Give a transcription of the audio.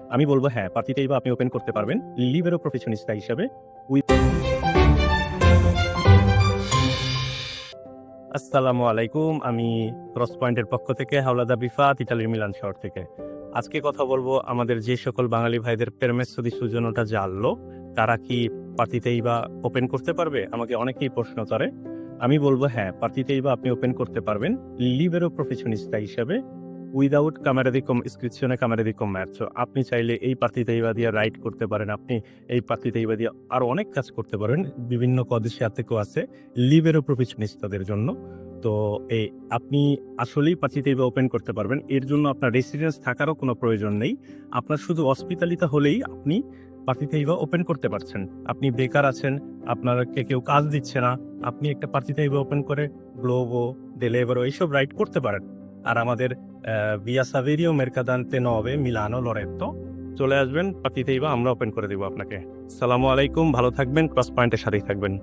আমি বলবো হ্যাঁ, পার্টিতেই বা আপনি ওপেন করতে পারবেন লিবেরো প্রফেশনিস্টা হিসাবে। উই আসসালামু আলাইকুম। আমি ক্রস পয়েন্টের পক্ষ থেকে হাওলাদার রিফাত, ইতালির মিলান শহর থেকে। আজকে কথা বলবো আমাদের যে সকল বাঙালি ভাইদের পেরমেসো দি সুজনোটা জানলো, তারা কি পার্টিতেই বা ওপেন করতে পারবে? আমাকে অনেকেই প্রশ্ন করে। আমি বলবো হ্যাঁ, পার্টিতেই বা আপনি ওপেন করতে পারবেন লিবেরো প্রফেশনিস্টা হিসাবে উইদাউট ক্যামেরা দি ইসক্রিপশনে ক্যামেরা দি কম্যার্সো। আপনি চাইলে এই পার্টিতেই বা দিয়ে রাইড করতে পারেন। আপনি এই পার্টিতেই বা দিয়ে আরো অনেক কাজ করতে পারেন। বিভিন্ন কদেশে থেকেও আছে লিবেরো প্রফেশনিস্তাদের জন্য। তো এই আপনি আসলেই পার্টিতেই বা ওপেন করতে পারবেন। এর জন্য আপনার রেসিডেন্স থাকারও কোনো প্রয়োজন নেই। আপনার শুধু হসপিটালিটা হলেই আপনি পার্টিতেই বা ওপেন করতে পারছেন। আপনি বেকার আছেন, আপনাকে কেউ কাজ দিচ্ছে না। আপনি একটা পার্টিতেই বা ওপেন করে গ্লোবো, ডেলিভারো এইসব রাইড করতে পারেন। আর আমাদের ভিয়া সাভেরিও মেরকাদান্তে ৯ মিলানো লরেতো চলে আসবেন, পার্টিতেই বা আমরা ওপেন করে দিব আপনাকে। আসসালামু আলাইকুম, ভালো থাকবেন, ক্রস পয়েন্টের সাথেই থাকবেন।